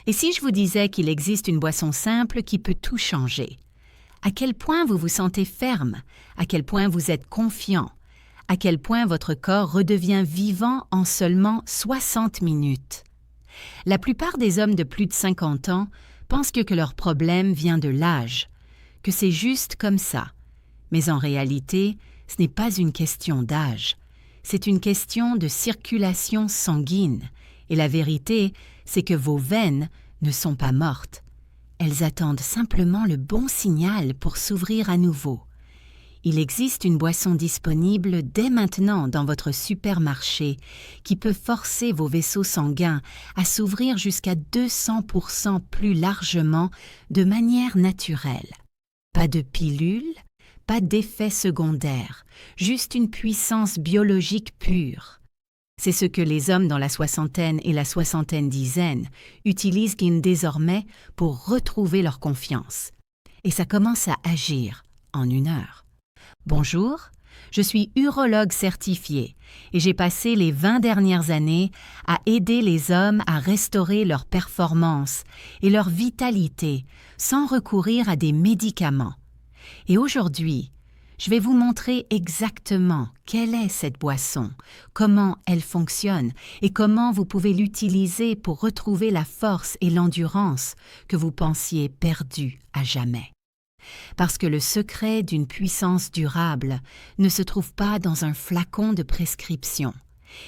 Et si je vous disais qu'il existe une boisson simple qui peut tout changer? À quel point vous vous sentez ferme? À quel point vous êtes confiant? À quel point votre corps redevient vivant en seulement 60 minutes? La plupart des hommes de plus de 50 ans pensent que leur problème vient de l'âge, que c'est juste comme ça. Mais en réalité, ce n'est pas une question d'âge. C'est une question de circulation sanguine. Et la vérité, c'est que vos veines ne sont pas mortes. Elles attendent simplement le bon signal pour s'ouvrir à nouveau. Il existe une boisson disponible dès maintenant dans votre supermarché qui peut forcer vos vaisseaux sanguins à s'ouvrir jusqu'à 200% plus largement de manière naturelle. Pas de pilule, pas d'effets secondaires, juste une puissance biologique pure. C'est ce que les hommes dans la soixantaine et la soixantaine-dizaine utilisent désormais pour retrouver leur confiance. Et ça commence à agir en 1 heure. Bonjour, je suis urologue certifié et j'ai passé les 20 dernières années à aider les hommes à restaurer leur performance et leur vitalité sans recourir à des médicaments. Et aujourd'hui, je vais vous montrer exactement quelle est cette boisson, comment elle fonctionne et comment vous pouvez l'utiliser pour retrouver la force et l'endurance que vous pensiez perdues à jamais. Parce que le secret d'une puissance durable ne se trouve pas dans un flacon de prescription.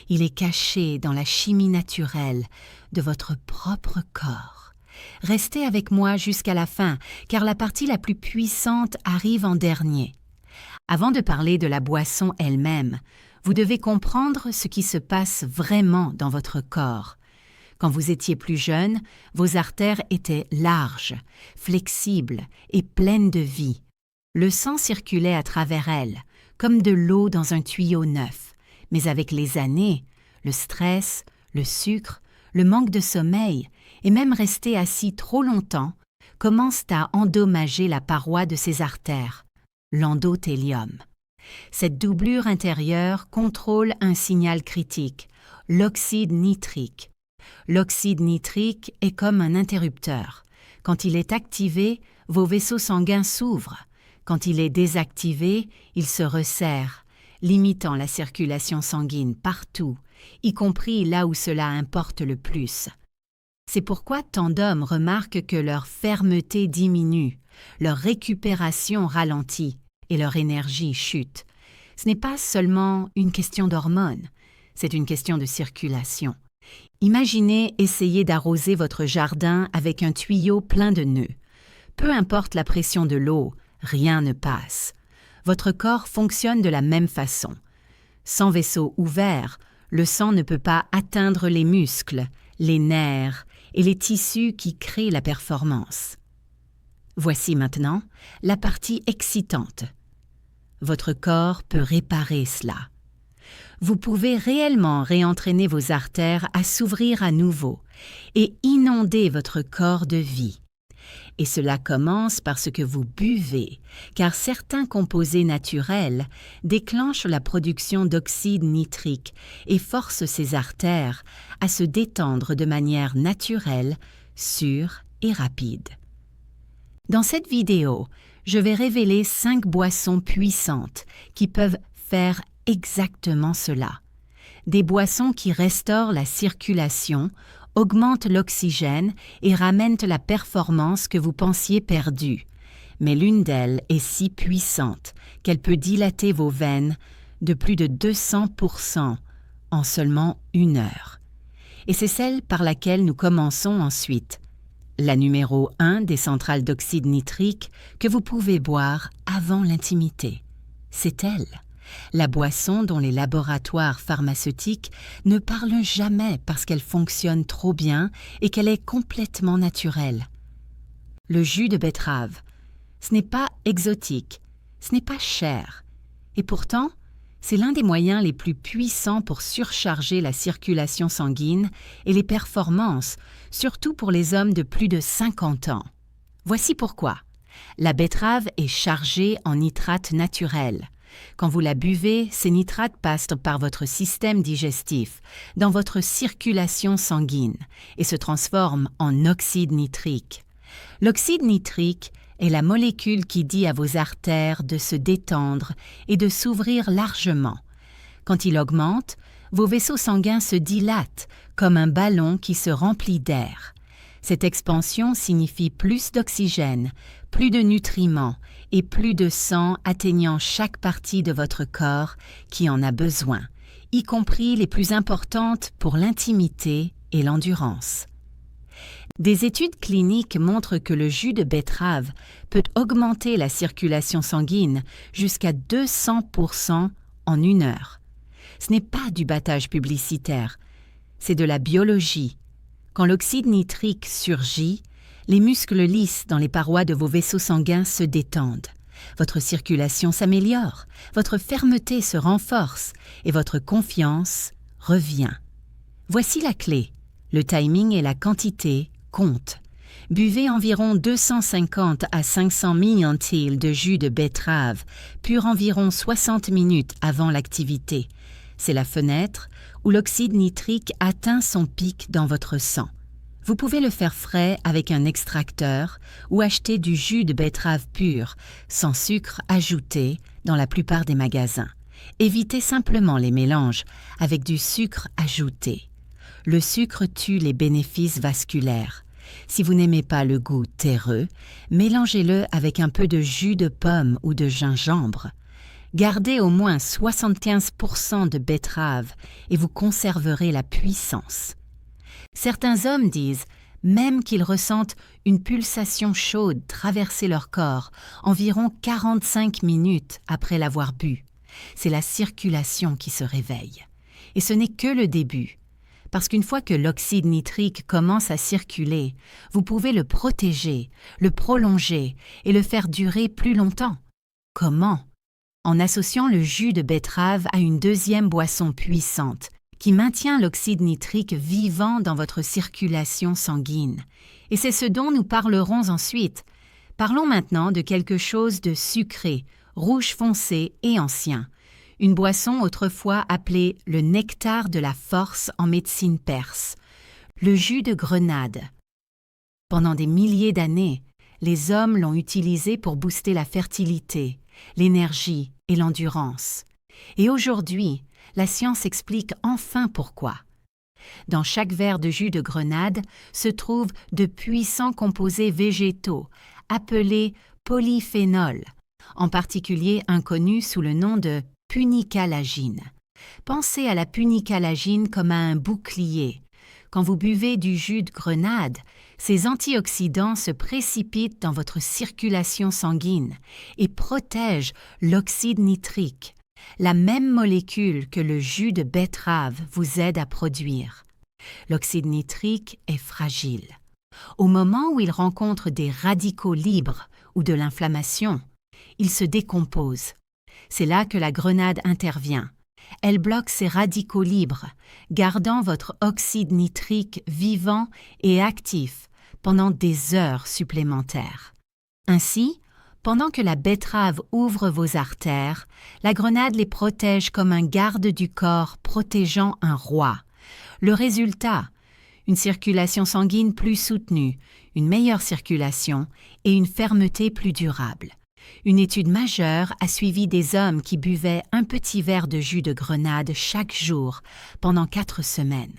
Il est caché dans la chimie naturelle de votre propre corps. Restez avec moi jusqu'à la fin, car la partie la plus puissante arrive en dernier. Avant de parler de la boisson elle-même, vous devez comprendre ce qui se passe vraiment dans votre corps. Quand vous étiez plus jeune, vos artères étaient larges, flexibles et pleines de vie. Le sang circulait à travers elles, comme de l'eau dans un tuyau neuf. Mais avec les années, le stress, le sucre, le manque de sommeil et même rester assis trop longtemps commencent à endommager la paroi de ces artères, l'endothélium. Cette doublure intérieure contrôle un signal critique, l'oxyde nitrique. L'oxyde nitrique est comme un interrupteur. Quand il est activé, vos vaisseaux sanguins s'ouvrent. Quand il est désactivé, il se resserre, limitant la circulation sanguine partout, y compris là où cela importe le plus. C'est pourquoi tant d'hommes remarquent que leur fermeté diminue, leur récupération ralentit et leur énergie chute. Ce n'est pas seulement une question d'hormones, c'est une question de circulation. Imaginez essayer d'arroser votre jardin avec un tuyau plein de nœuds. Peu importe la pression de l'eau, rien ne passe. Votre corps fonctionne de la même façon. Sans vaisseau ouvert, le sang ne peut pas atteindre les muscles, les nerfs et les tissus qui créent la performance. Voici maintenant la partie excitante. Votre corps peut réparer cela. Vous pouvez réellement réentraîner vos artères à s'ouvrir à nouveau et inonder votre corps de vie. Et cela commence par ce que vous buvez, car certains composés naturels déclenchent la production d'oxyde nitrique et forcent ces artères à se détendre de manière naturelle, sûre et rapide. Dans cette vidéo, je vais révéler 5 boissons puissantes qui peuvent faire exactement cela. Des boissons qui restaurent la circulation, augmentent l'oxygène et ramènent la performance que vous pensiez perdue. Mais l'une d'elles est si puissante qu'elle peut dilater vos veines de plus de 200% en seulement 1 heure. Et c'est celle par laquelle nous commençons ensuite. La numéro 1 des centrales d'oxyde nitrique que vous pouvez boire avant l'intimité. C'est elle. La boisson dont les laboratoires pharmaceutiques ne parlent jamais parce qu'elle fonctionne trop bien et qu'elle est complètement naturelle. Le jus de betterave, ce n'est pas exotique, ce n'est pas cher. Et pourtant, c'est l'un des moyens les plus puissants pour surcharger la circulation sanguine et les performances, surtout pour les hommes de plus de 50 ans. Voici pourquoi. La betterave est chargée en nitrate naturel. Quand vous la buvez, ces nitrates passent par votre système digestif, dans votre circulation sanguine, et se transforment en oxyde nitrique. L'oxyde nitrique est la molécule qui dit à vos artères de se détendre et de s'ouvrir largement. Quand il augmente, vos vaisseaux sanguins se dilatent comme un ballon qui se remplit d'air. Cette expansion signifie plus d'oxygène, plus de nutriments et plus de sang atteignant chaque partie de votre corps qui en a besoin, y compris les plus importantes pour l'intimité et l'endurance. Des études cliniques montrent que le jus de betterave peut augmenter la circulation sanguine jusqu'à 200% en 1 heure. Ce n'est pas du battage publicitaire, c'est de la biologie. Quand l'oxyde nitrique surgit, les muscles lisses dans les parois de vos vaisseaux sanguins se détendent. Votre circulation s'améliore, votre fermeté se renforce et votre confiance revient. Voici la clé. Le timing et la quantité comptent. Buvez environ 250 à 500 millilitres de jus de betterave, pur environ 60 minutes avant l'activité. C'est la fenêtre où l'oxyde nitrique atteint son pic dans votre sang. Vous pouvez le faire frais avec un extracteur ou acheter du jus de betterave pur, sans sucre ajouté, dans la plupart des magasins. Évitez simplement les mélanges avec du sucre ajouté. Le sucre tue les bénéfices vasculaires. Si vous n'aimez pas le goût terreux, mélangez-le avec un peu de jus de pomme ou de gingembre. Gardez au moins 75% de betterave et vous conserverez la puissance. Certains hommes disent même qu'ils ressentent une pulsation chaude traverser leur corps environ 45 minutes après l'avoir bu. C'est la circulation qui se réveille. Et ce n'est que le début. Parce qu'une fois que l'oxyde nitrique commence à circuler, vous pouvez le protéger, le prolonger et le faire durer plus longtemps. Comment? En associant le jus de betterave à une deuxième boisson puissante qui maintient l'oxyde nitrique vivant dans votre circulation sanguine. Et c'est ce dont nous parlerons ensuite. Parlons maintenant de quelque chose de sucré, rouge foncé et ancien. Une boisson autrefois appelée le nectar de la force en médecine perse, le jus de grenade. Pendant des milliers d'années, les hommes l'ont utilisé pour booster la fertilité, l'énergie et l'endurance. Et aujourd'hui, la science explique enfin pourquoi. Dans chaque verre de jus de grenade se trouvent de puissants composés végétaux, appelés polyphénols, en particulier inconnus sous le nom de punicalagine. Pensez à la punicalagine comme à un bouclier. Quand vous buvez du jus de grenade, ces antioxydants se précipitent dans votre circulation sanguine et protègent l'oxyde nitrique, la même molécule que le jus de betterave vous aide à produire. L'oxyde nitrique est fragile. Au moment où il rencontre des radicaux libres ou de l'inflammation, il se décompose. C'est là que la grenade intervient. Elle bloque ces radicaux libres, gardant votre oxyde nitrique vivant et actif pendant des heures supplémentaires. Ainsi, pendant que la betterave ouvre vos artères, la grenade les protège comme un garde du corps protégeant un roi. Le résultat, une circulation sanguine plus soutenue, une meilleure circulation et une fermeté plus durable. Une étude majeure a suivi des hommes qui buvaient un petit verre de jus de grenade chaque jour pendant 4 semaines.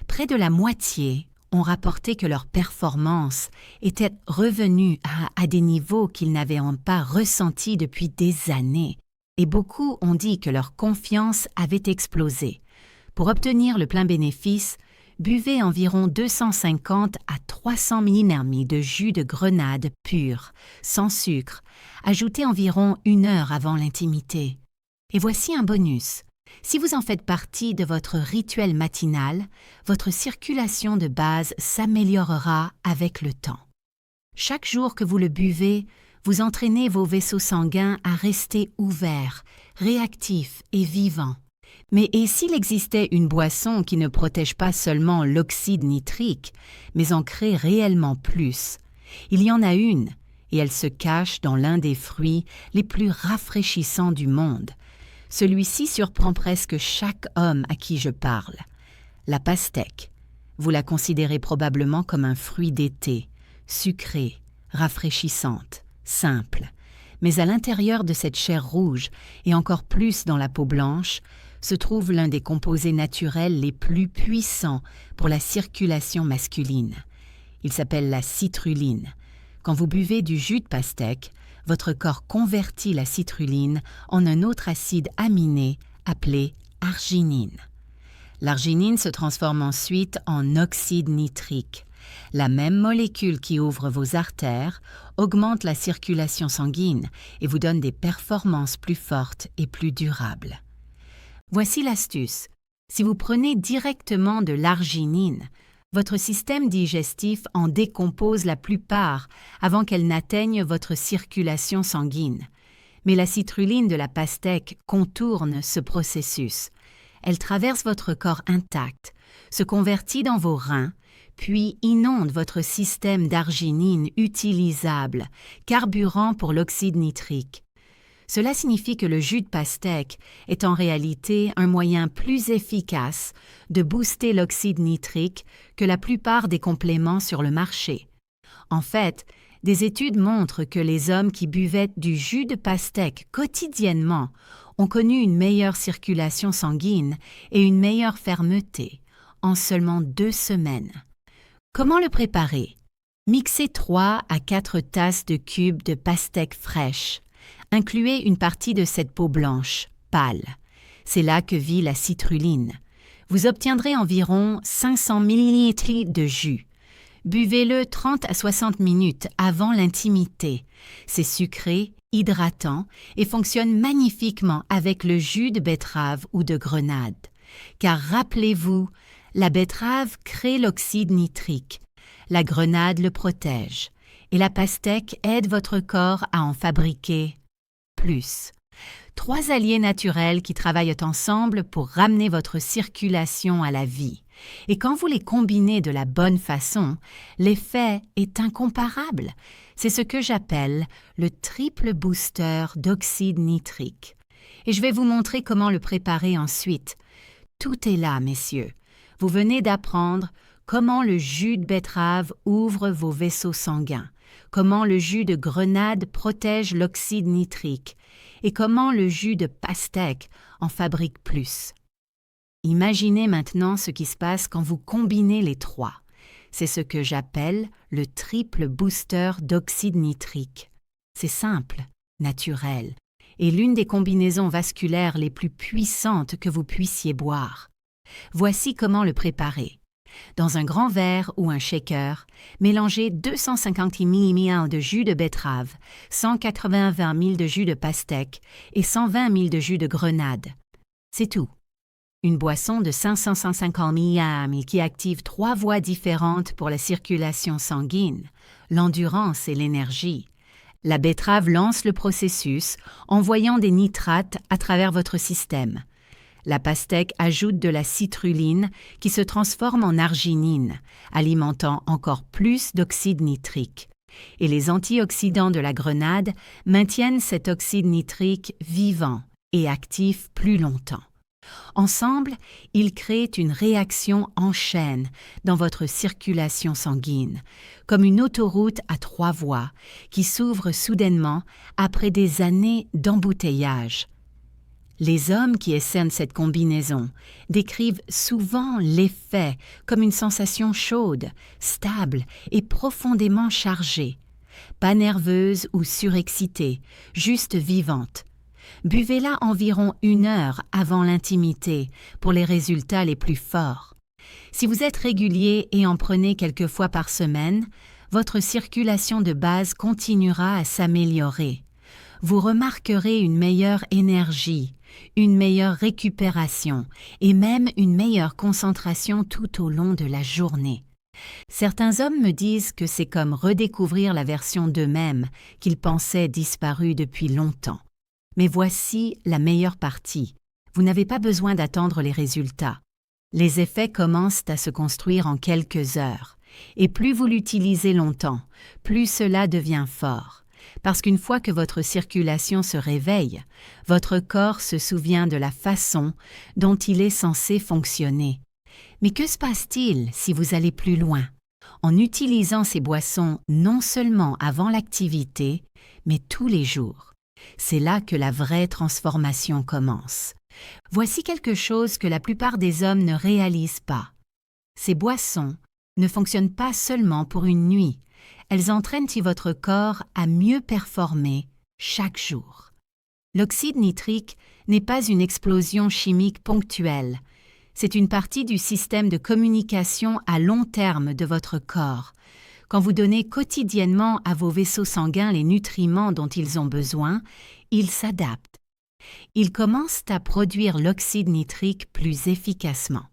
Près de la moitié ont rapporté que leur performance était revenue à des niveaux qu'ils n'avaient pas ressentis depuis des années, et beaucoup ont dit que leur confiance avait explosé. Pour obtenir le plein bénéfice, buvez environ 250 à 300 ml de jus de grenade pur, sans sucre, ajoutez environ 1 heure avant l'intimité. Et voici un bonus. Si vous en faites partie de votre rituel matinal, votre circulation de base s'améliorera avec le temps. Chaque jour que vous le buvez, vous entraînez vos vaisseaux sanguins à rester ouverts, réactifs et vivants. Mais et s'il existait une boisson qui ne protège pas seulement l'oxyde nitrique, mais en crée réellement plus? Il y en a une, et elle se cache dans l'un des fruits les plus rafraîchissants du monde. Celui-ci surprend presque chaque homme à qui je parle. La pastèque. Vous la considérez probablement comme un fruit d'été, sucré, rafraîchissante, simple. Mais à l'intérieur de cette chair rouge, et encore plus dans la peau blanche, se trouve l'un des composés naturels les plus puissants pour la circulation masculine. Il s'appelle la citruline. Quand vous buvez du jus de pastèque, votre corps convertit la citruline en un autre acide aminé appelé arginine. L'arginine se transforme ensuite en oxyde nitrique. La même molécule qui ouvre vos artères augmente la circulation sanguine et vous donne des performances plus fortes et plus durables. Voici l'astuce. Si vous prenez directement de l'arginine, votre système digestif en décompose la plupart avant qu'elle n'atteigne votre circulation sanguine. Mais la citruline de la pastèque contourne ce processus. Elle traverse votre corps intact, se convertit dans vos reins, puis inonde votre système d'arginine utilisable, carburant pour l'oxyde nitrique. Cela signifie que le jus de pastèque est en réalité un moyen plus efficace de booster l'oxyde nitrique que la plupart des compléments sur le marché. En fait, des études montrent que les hommes qui buvaient du jus de pastèque quotidiennement ont connu une meilleure circulation sanguine et une meilleure fermeté en seulement 2 semaines. Comment le préparer? Mixez 3 à 4 tasses de cubes de pastèque fraîche. Incluez une partie de cette peau blanche, pâle. C'est là que vit la citruline. Vous obtiendrez environ 500 ml de jus. Buvez-le 30 à 60 minutes avant l'intimité. C'est sucré, hydratant et fonctionne magnifiquement avec le jus de betterave ou de grenade. Car rappelez-vous, la betterave crée l'oxyde nitrique. La grenade le protège. Et la pastèque aide votre corps à en fabriquer plus. 3 alliés naturels qui travaillent ensemble pour ramener votre circulation à la vie. Et quand vous les combinez de la bonne façon, l'effet est incomparable. C'est ce que j'appelle le triple booster d'oxyde nitrique. Et je vais vous montrer comment le préparer ensuite. Tout est là, messieurs. Vous venez d'apprendre comment le jus de betterave ouvre vos vaisseaux sanguins, comment le jus de grenade protège l'oxyde nitrique et comment le jus de pastèque en fabrique plus. Imaginez maintenant ce qui se passe quand vous combinez les 3. C'est ce que j'appelle le triple booster d'oxyde nitrique. C'est simple, naturel, et l'une des combinaisons vasculaires les plus puissantes que vous puissiez boire. Voici comment le préparer. Dans un grand verre ou un shaker, mélangez 250 ml de jus de betterave, 180 ml de jus de pastèque et 120 ml de jus de grenade. C'est tout. Une boisson de 550 ml qui active 3 voies différentes pour la circulation sanguine, l'endurance et l'énergie. La betterave lance le processus, envoyant des nitrates à travers votre système. La pastèque ajoute de la citruline qui se transforme en arginine, alimentant encore plus d'oxyde nitrique. Et les antioxydants de la grenade maintiennent cet oxyde nitrique vivant et actif plus longtemps. Ensemble, ils créent une réaction en chaîne dans votre circulation sanguine, comme une autoroute à 3 voies qui s'ouvre soudainement après des années d'embouteillage. Les hommes qui essaiment cette combinaison décrivent souvent l'effet comme une sensation chaude, stable et profondément chargée. Pas nerveuse ou surexcitée, juste vivante. Buvez-la environ 1 heure avant l'intimité pour les résultats les plus forts. Si vous êtes régulier et en prenez quelques fois par semaine, votre circulation de base continuera à s'améliorer. Vous remarquerez une meilleure énergie, une meilleure récupération et même une meilleure concentration tout au long de la journée. Certains hommes me disent que c'est comme redécouvrir la version d'eux-mêmes qu'ils pensaient disparue depuis longtemps. Mais voici la meilleure partie. Vous n'avez pas besoin d'attendre les résultats. Les effets commencent à se construire en quelques heures. Et plus vous l'utilisez longtemps, plus cela devient fort. Parce qu'une fois que votre circulation se réveille, votre corps se souvient de la façon dont il est censé fonctionner. Mais que se passe-t-il si vous allez plus loin, en utilisant ces boissons non seulement avant l'activité, mais tous les jours? C'est là que la vraie transformation commence. Voici quelque chose que la plupart des hommes ne réalisent pas. Ces boissons ne fonctionnent pas seulement pour une nuit, elles entraînent votre corps à mieux performer chaque jour. L'oxyde nitrique n'est pas une explosion chimique ponctuelle, c'est une partie du système de communication à long terme de votre corps. Quand vous donnez quotidiennement à vos vaisseaux sanguins les nutriments dont ils ont besoin, ils s'adaptent. Ils commencent à produire l'oxyde nitrique plus efficacement.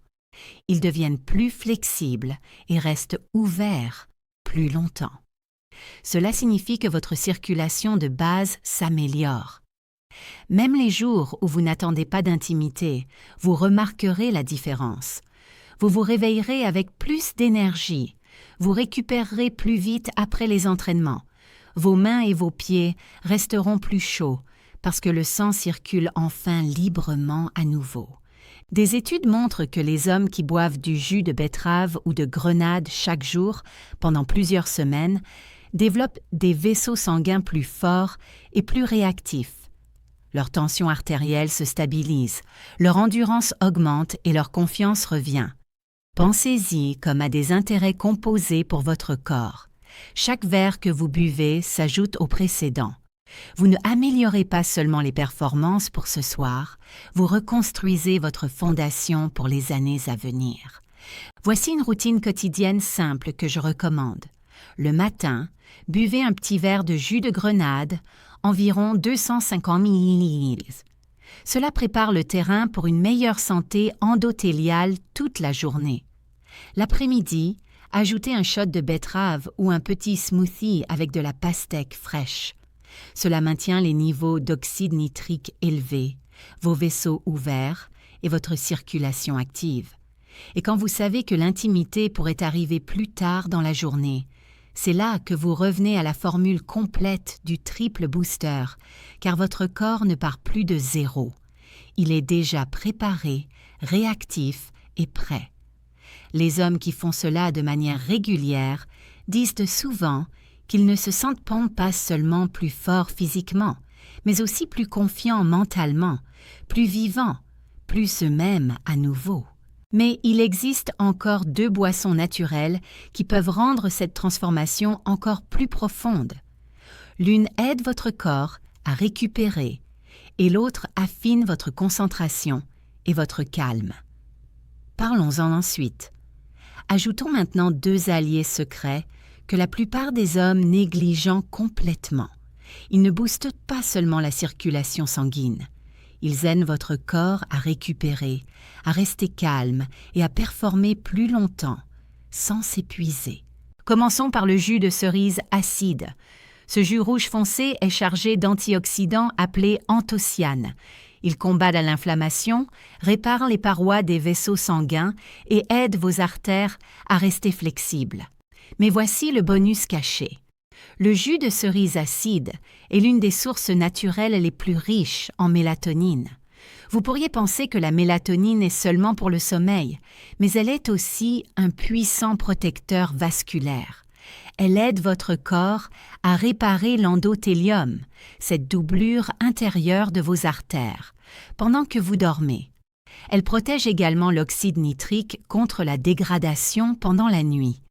Ils deviennent plus flexibles et restent ouverts plus longtemps. Cela signifie que votre circulation de base s'améliore. Même les jours où vous n'attendez pas d'intimité, vous remarquerez la différence. Vous vous réveillerez avec plus d'énergie. Vous récupérerez plus vite après les entraînements. Vos mains et vos pieds resteront plus chauds parce que le sang circule enfin librement à nouveau. Des études montrent que les hommes qui boivent du jus de betterave ou de grenade chaque jour pendant plusieurs semaines développent des vaisseaux sanguins plus forts et plus réactifs. Leur tension artérielle se stabilise, leur endurance augmente et leur confiance revient. Pensez-y comme à des intérêts composés pour votre corps. Chaque verre que vous buvez s'ajoute au précédent. Vous ne améliorez pas seulement les performances pour ce soir, vous reconstruisez votre fondation pour les années à venir. Voici une routine quotidienne simple que je recommande. Le matin, buvez un petit verre de jus de grenade, environ 250 ml. Cela prépare le terrain pour une meilleure santé endothéliale toute la journée. L'après-midi, ajoutez un shot de betterave ou un petit smoothie avec de la pastèque fraîche. Cela maintient les niveaux d'oxyde nitrique élevés, vos vaisseaux ouverts et votre circulation active. Et quand vous savez que l'intimité pourrait arriver plus tard dans la journée, c'est là que vous revenez à la formule complète du triple booster, car votre corps ne part plus de zéro. Il est déjà préparé, réactif et prêt. Les hommes qui font cela de manière régulière disent souvent qu'ils ne se sentent pas seulement plus forts physiquement, mais aussi plus confiants mentalement, plus vivants, plus eux-mêmes à nouveau. Mais il existe encore 2 boissons naturelles qui peuvent rendre cette transformation encore plus profonde. L'une aide votre corps à récupérer et l'autre affine votre concentration et votre calme. Parlons-en ensuite. Ajoutons maintenant 2 alliés secrets que la plupart des hommes négligent complètement. Ils ne boostent pas seulement la circulation sanguine. Ils aident votre corps à récupérer, à rester calme et à performer plus longtemps, sans s'épuiser. Commençons par le jus de cerise acide. Ce jus rouge foncé est chargé d'antioxydants appelés anthocyanes. Il combat l'inflammation, répare les parois des vaisseaux sanguins et aide vos artères à rester flexibles. Mais voici le bonus caché. Le jus de cerise acide est l'une des sources naturelles les plus riches en mélatonine. Vous pourriez penser que la mélatonine est seulement pour le sommeil, mais elle est aussi un puissant protecteur vasculaire. Elle aide votre corps à réparer l'endothélium, cette doublure intérieure de vos artères, pendant que vous dormez. Elle protège également l'oxyde nitrique contre la dégradation pendant la nuit.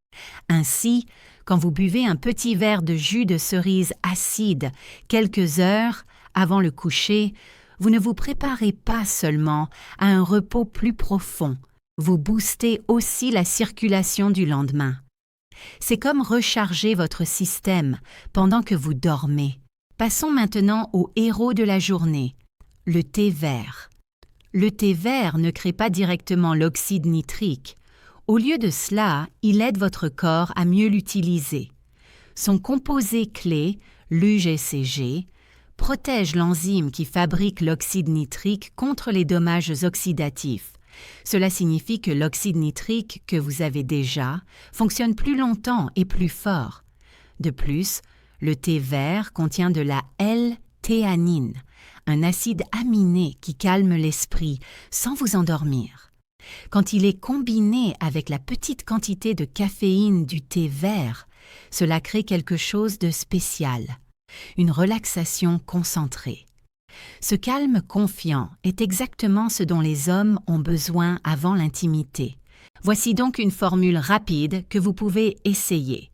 Ainsi, quand vous buvez un petit verre de jus de cerise acide quelques heures avant le coucher, vous ne vous préparez pas seulement à un repos plus profond, vous boostez aussi la circulation du lendemain. C'est comme recharger votre système pendant que vous dormez. Passons maintenant au héros de la journée, le thé vert. Le thé vert ne crée pas directement l'oxyde nitrique. Au lieu de cela, il aide votre corps à mieux l'utiliser. Son composé clé, l'UGCG, protège l'enzyme qui fabrique l'oxyde nitrique contre les dommages oxydatifs. Cela signifie que l'oxyde nitrique que vous avez déjà fonctionne plus longtemps et plus fort. De plus, Le thé vert contient de la L-théanine, un acide aminé qui calme l'esprit sans vous endormir. Quand il est combiné avec la petite quantité de caféine du thé vert, cela crée quelque chose de spécial, une relaxation concentrée. Ce calme confiant est exactement ce dont les hommes ont besoin avant l'intimité. Voici donc une formule rapide que vous pouvez essayer.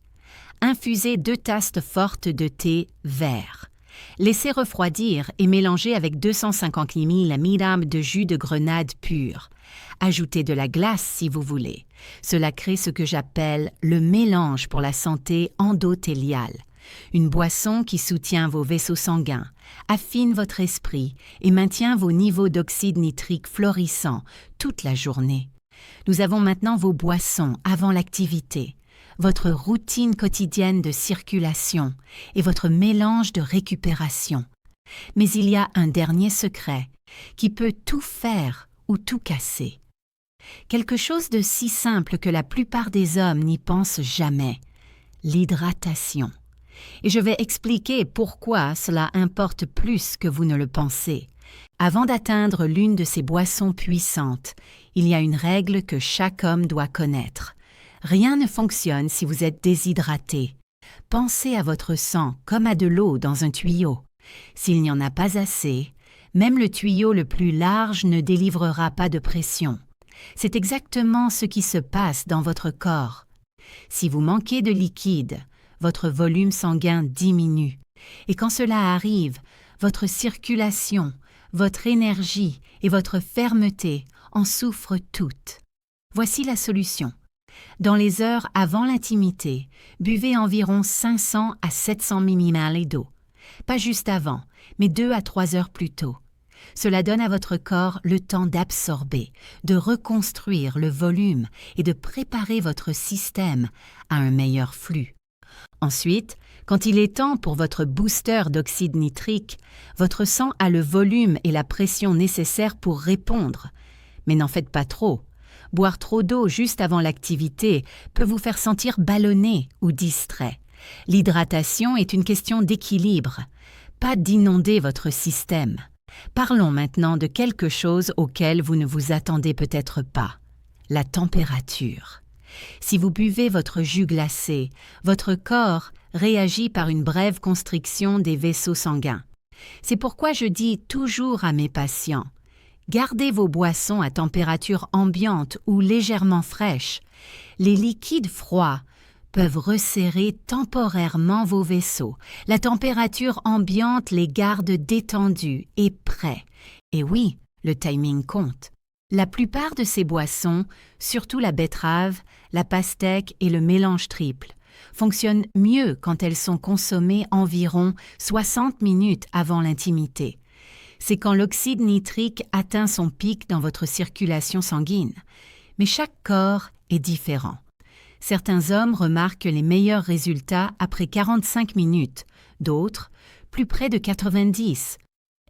Infusez 2 tasses fortes de thé vert. Laissez refroidir et mélanger avec 250 ml de jus de grenade pur. Ajoutez de la glace si vous voulez. Cela crée ce que j'appelle le mélange pour la santé endothéliale. Une boisson qui soutient vos vaisseaux sanguins, affine votre esprit et maintient vos niveaux d'oxyde nitrique florissants toute la journée. Nous avons maintenant vos boissons avant l'activité, votre routine quotidienne de circulation et votre mélange de récupération. Mais il y a un dernier secret qui peut tout faire ou tout casser. Quelque chose de si simple que la plupart des hommes n'y pensent jamais, l'hydratation. Et je vais expliquer pourquoi cela importe plus que vous ne le pensez. Avant d'atteindre l'une de ces boissons puissantes, il y a une règle que chaque homme doit connaître. Rien ne fonctionne si vous êtes déshydraté. Pensez à votre sang comme à de l'eau dans un tuyau. S'il n'y en a pas assez, même le tuyau le plus large ne délivrera pas de pression. C'est exactement ce qui se passe dans votre corps. Si vous manquez de liquide, votre volume sanguin diminue. Et quand cela arrive, votre circulation, votre énergie et votre fermeté en souffrent toutes. Voici la solution. Dans les heures avant l'intimité, buvez environ 500 à 700 ml d'eau. Pas juste avant, mais 2 à 3 heures plus tôt. Cela donne à votre corps le temps d'absorber, de reconstruire le volume et de préparer votre système à un meilleur flux. Ensuite, quand il est temps pour votre booster d'oxyde nitrique, votre sang a le volume et la pression nécessaires pour répondre. Mais n'en faites pas trop. Boire trop d'eau juste avant l'activité peut vous faire sentir ballonné ou distrait. L'hydratation est une question d'équilibre, pas d'inonder votre système. Parlons maintenant de quelque chose auquel vous ne vous attendez peut-être pas, la température. Si vous buvez votre jus glacé, votre corps réagit par une brève constriction des vaisseaux sanguins. C'est pourquoi je dis toujours à mes patients, gardez vos boissons à température ambiante ou légèrement fraîche. Les liquides froids peuvent resserrer temporairement vos vaisseaux. La température ambiante les garde détendus et prêts. Et oui, le timing compte. La plupart de ces boissons, surtout la betterave, la pastèque et le mélange triple, fonctionnent mieux quand elles sont consommées environ 60 minutes avant l'intimité. C'est quand l'oxyde nitrique atteint son pic dans votre circulation sanguine. Mais chaque corps est différent. Certains hommes remarquent les meilleurs résultats après 45 minutes, d'autres plus près de 90.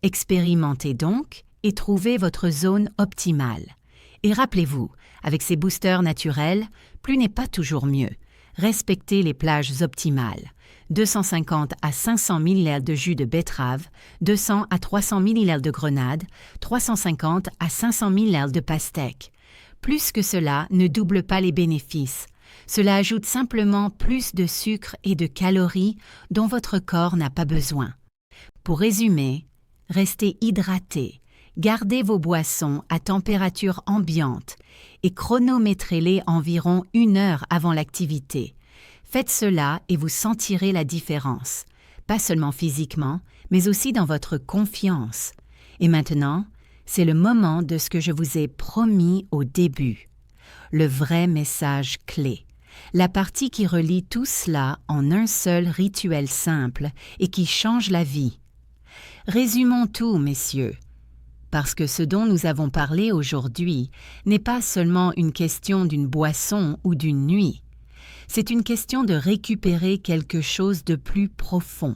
Expérimentez donc et trouvez votre zone optimale. Et rappelez-vous, avec ces boosters naturels, plus n'est pas toujours mieux. Respectez les plages optimales. 250 à 500 ml de jus de betterave, 200 à 300 ml de grenade, 350 à 500 ml de pastèque. Plus que cela ne double pas les bénéfices. Cela ajoute simplement plus de sucre et de calories dont votre corps n'a pas besoin. Pour résumer, restez hydraté, gardez vos boissons à température ambiante et chronométrez-les environ 1 heure avant l'activité. Faites cela et vous sentirez la différence, pas seulement physiquement, mais aussi dans votre confiance. Et maintenant, c'est le moment de ce que je vous ai promis au début. Le vrai message clé. La partie qui relie tout cela en un seul rituel simple et qui change la vie. Résumons tout, messieurs, parce que ce dont nous avons parlé aujourd'hui n'est pas seulement une question d'une boisson ou d'une nuit. C'est une question de récupérer quelque chose de plus profond.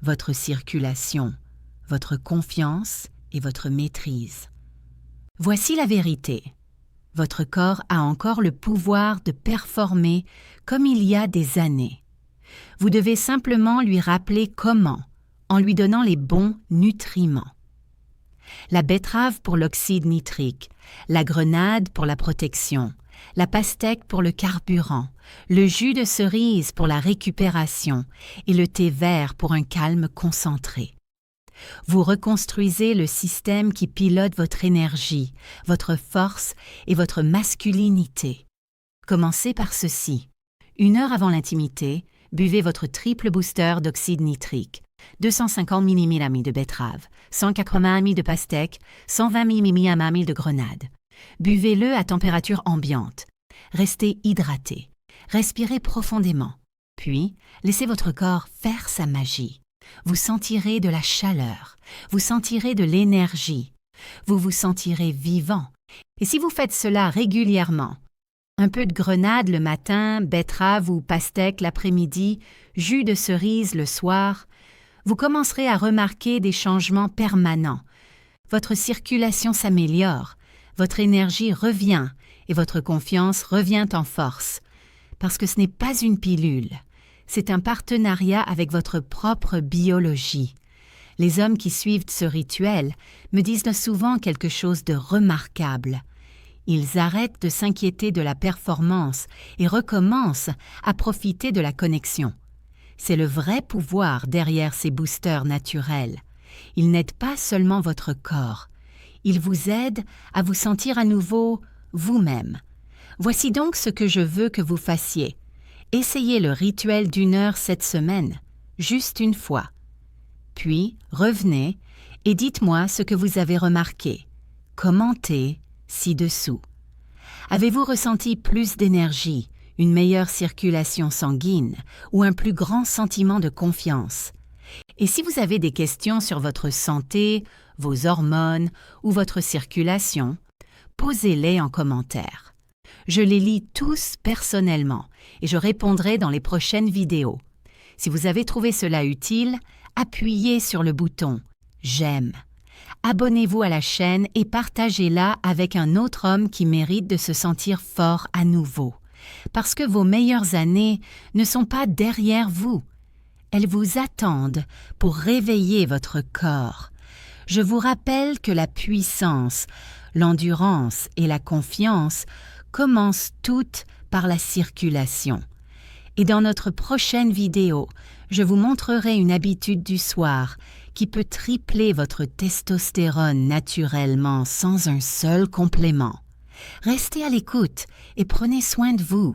Votre circulation, votre confiance et votre maîtrise. Voici la vérité. Votre corps a encore le pouvoir de performer comme il y a des années. Vous devez simplement lui rappeler comment, en lui donnant les bons nutriments. La betterave pour l'oxyde nitrique, la grenade pour la protection, la pastèque pour le carburant, le jus de cerise pour la récupération et le thé vert pour un calme concentré. Vous reconstruisez le système qui pilote votre énergie, votre force et votre masculinité. Commencez par ceci. 1 heure avant l'intimité, buvez votre triple booster d'oxyde nitrique, 250 mg de betterave, 180 ml de pastèque, 120 mg de grenade. Buvez-le à température ambiante. Restez hydraté. Respirez profondément. Puis, laissez votre corps faire sa magie. Vous sentirez de la chaleur. Vous sentirez de l'énergie. Vous vous sentirez vivant. Et si vous faites cela régulièrement, un peu de grenade le matin, betterave ou pastèque l'après-midi, jus de cerise le soir, vous commencerez à remarquer des changements permanents. Votre circulation s'améliore, votre énergie revient et votre confiance revient en force. Parce que ce n'est pas une pilule, c'est un partenariat avec votre propre biologie. Les hommes qui suivent ce rituel me disent souvent quelque chose de remarquable. Ils arrêtent de s'inquiéter de la performance et recommencent à profiter de la connexion. C'est le vrai pouvoir derrière ces boosters naturels. Ils n'aident pas seulement votre corps. Ils vous aident à vous sentir à nouveau vous-même. Voici donc ce que je veux que vous fassiez. Essayez le rituel d'1 heure cette semaine, juste une fois. Puis, revenez et dites-moi ce que vous avez remarqué. Commentez ci-dessous. Avez-vous ressenti plus d'énergie, une meilleure circulation sanguine ou un plus grand sentiment de confiance? Et si vous avez des questions sur votre santé, vos hormones ou votre circulation, posez-les en commentaire. Je les lis tous personnellement et je répondrai dans les prochaines vidéos. Si vous avez trouvé cela utile, appuyez sur le bouton « J'aime ». Abonnez-vous à la chaîne et partagez-la avec un autre homme qui mérite de se sentir fort à nouveau. Parce que vos meilleures années ne sont pas derrière vous. Elles vous attendent pour réveiller votre corps. Je vous rappelle que la puissance, l'endurance et la confiance commencent toutes par la circulation. Et dans notre prochaine vidéo, je vous montrerai une habitude du soir qui peut tripler votre testostérone naturellement sans un seul complément. Restez à l'écoute et prenez soin de vous.